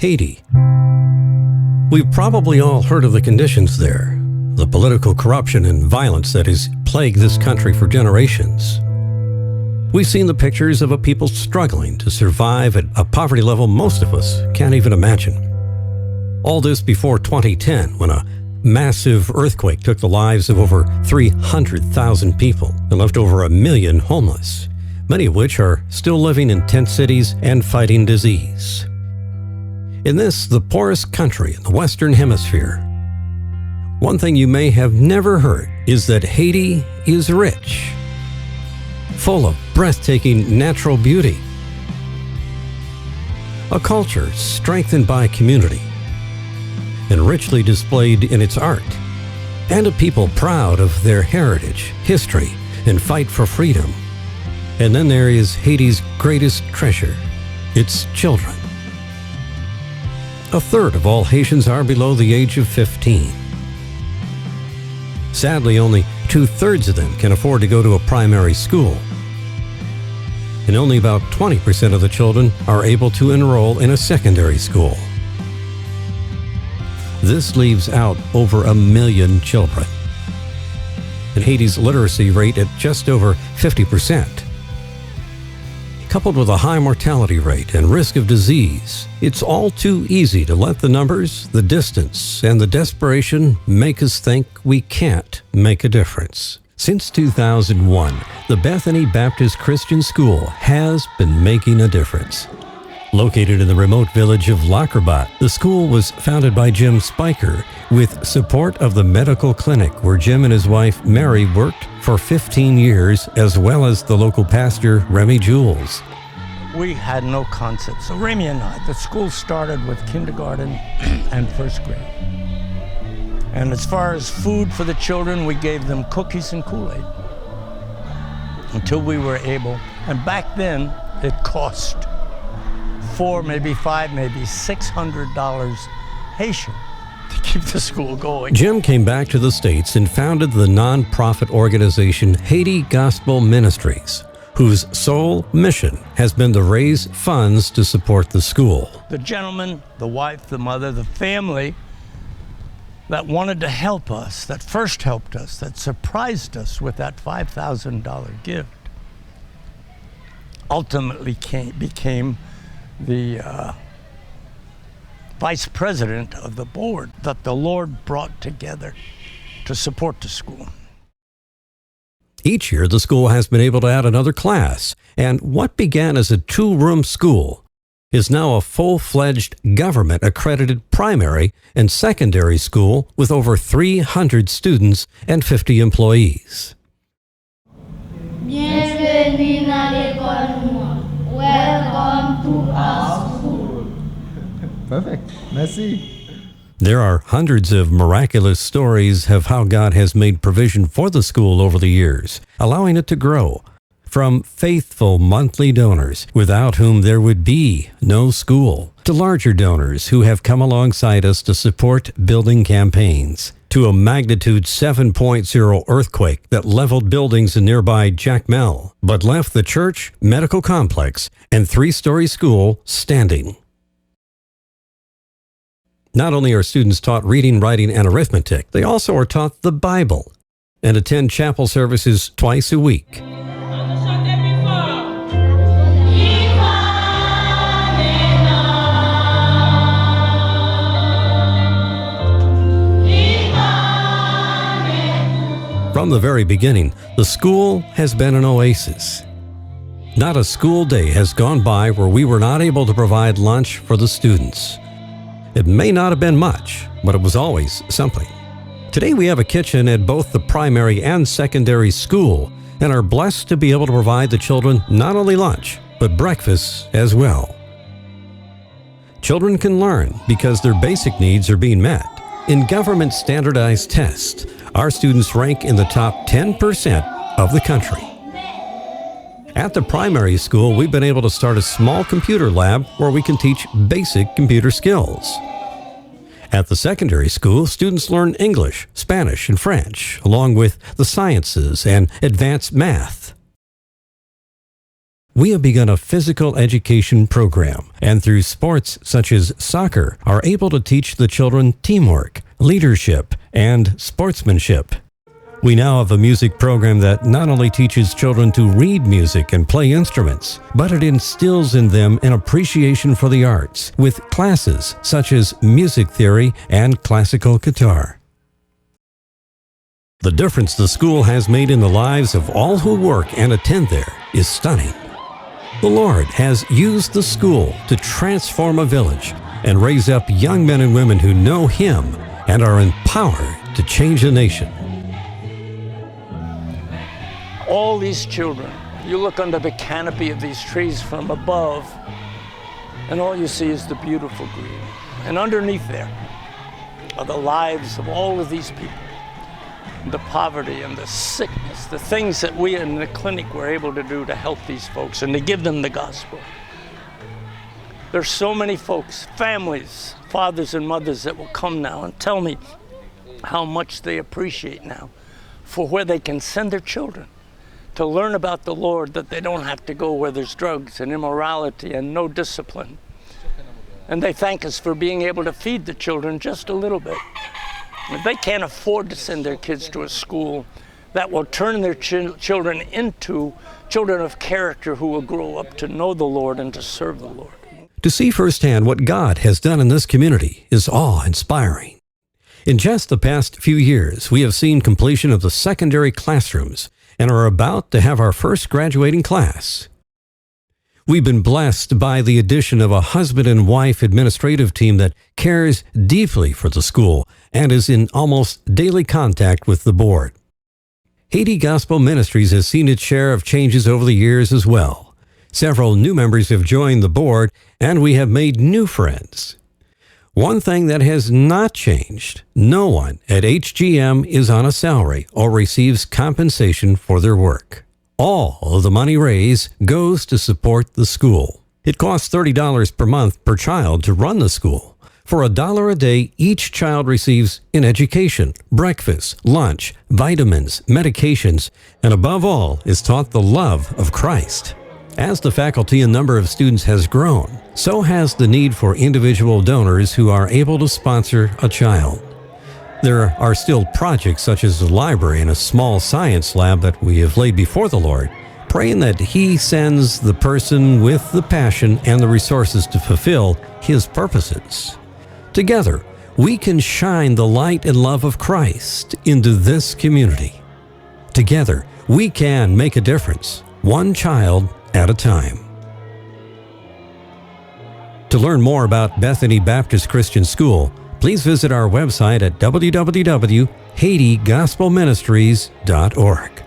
Haiti. We've probably all heard of the conditions there, the political corruption and violence that has plagued this country for generations. We've seen the pictures of a people struggling to survive at a poverty level most of us can't even imagine. All this before 2010, when a massive earthquake took the lives of over 300,000 people and left over 1 million homeless, many of which are still living in tent cities and fighting disease. In this, the poorest country in the Western Hemisphere, one thing you may have never heard is that Haiti is rich, full of breathtaking natural beauty, a culture strengthened by community, and richly displayed in its art, and a people proud of their heritage, history, and fight for freedom. And then there is Haiti's greatest treasure, its children. A third of all Haitians are below the age of 15. Sadly, only 2/3 of them can afford to go to a primary school. And only about 20% of the children are able to enroll in a secondary school. This leaves out over 1 million children. And Haiti's literacy rate at just over 50%. Coupled with a high mortality rate and risk of disease, it's all too easy to let the numbers, the distance, and the desperation make us think we can't make a difference. Since 2001, the Bethany Baptist Christian School has been making a difference. Located in the remote village of Lacrabat, the school was founded by Jim Spiker with support of the medical clinic where Jim and his wife Mary worked for 15 years, as well as the local pastor Remy Jules. We had no concept. So Remy and I, the school started with kindergarten and first grade. And as far as food for the children, we gave them cookies and Kool-Aid until we were able. And back then, it cost $400, maybe $500, maybe $600 Haitian to keep the school going. Jim came back to the States and founded the nonprofit organization Haiti Gospel Ministries, whose sole mission has been to raise funds to support the school. The gentleman, the wife, the mother, the family that wanted to help us, that first helped us, that surprised us with that $5,000 gift, ultimately became the vice president of the board that the Lord brought together to support the school. Each year, the school has been able to add another class, and what began as a 2-room school is now a full-fledged government-accredited primary and secondary school with over 300 students and 50 employees. Bienvenue dans l'école noire. Welcome to our school. Perfect. Merci. There are hundreds of miraculous stories of how God has made provision for the school over the years, allowing it to grow. From faithful monthly donors, without whom there would be no school, to larger donors who have come alongside us to support building campaigns, to a magnitude 7.0 earthquake that leveled buildings in nearby Jacmel, but left the church, medical complex, and 3-story school standing. Not only are students taught reading, writing, and arithmetic, they also are taught the Bible and attend chapel services twice a week. From the very beginning, the school has been an oasis. Not a school day has gone by where we were not able to provide lunch for the students. It may not have been much, but it was always something. Today we have a kitchen at both the primary and secondary school and are blessed to be able to provide the children not only lunch, but breakfast as well. Children can learn because their basic needs are being met. In government standardized tests, our students rank in the top 10% of the country. At the primary school, we've been able to start a small computer lab where we can teach basic computer skills. At the secondary school, students learn English, Spanish, and French, along with the sciences and advanced math. We have begun a physical education program, and through sports such as soccer, are able to teach the children teamwork, leadership, and sportsmanship. We now have a music program that not only teaches children to read music and play instruments, but it instills in them an appreciation for the arts with classes such as music theory and classical guitar. The difference the school has made in the lives of all who work and attend there is stunning. The Lord has used the school to transform a village and raise up young men and women who know Him and are empowered to change a nation. All these children, you look under the canopy of these trees from above, and all you see is the beautiful green. And underneath there are the lives of all of these people. The poverty and the sickness, the things that we in the clinic were able to do to help these folks and to give them the gospel. There's so many folks, families, fathers and mothers that will come now and tell me how much they appreciate now for where they can send their children to learn about the Lord, that they don't have to go where there's drugs and immorality and no discipline. And they thank us for being able to feed the children just a little bit. If they can't afford to send their kids to a school that will turn their children into children of character who will grow up to know the Lord and to serve the Lord. To see firsthand what God has done in this community is awe-inspiring. In just the past few years, we have seen completion of the secondary classrooms and are about to have our first graduating class. We've been blessed by the addition of a husband and wife administrative team that cares deeply for the school and is in almost daily contact with the board. Haiti Gospel Ministries has seen its share of changes over the years as well. Several new members have joined the board, and we have made new friends. One thing that has not changed: no one at HGM is on a salary or receives compensation for their work. All of the money raised goes to support the school. It costs $30 per month per child to run the school. For $1 a day, each child receives an education, breakfast, lunch, vitamins, medications, and above all is taught the love of Christ. As the faculty and number of students has grown, so has the need for individual donors who are able to sponsor a child. There are still projects such as the library and a small science lab that we have laid before the Lord, praying that He sends the person with the passion and the resources to fulfill His purposes. Together, we can shine the light and love of Christ into this community. Together, we can make a difference, one child at a time. To learn more about Bethany Baptist Christian School, please visit our website at www.HaitiGospelMinistries.org.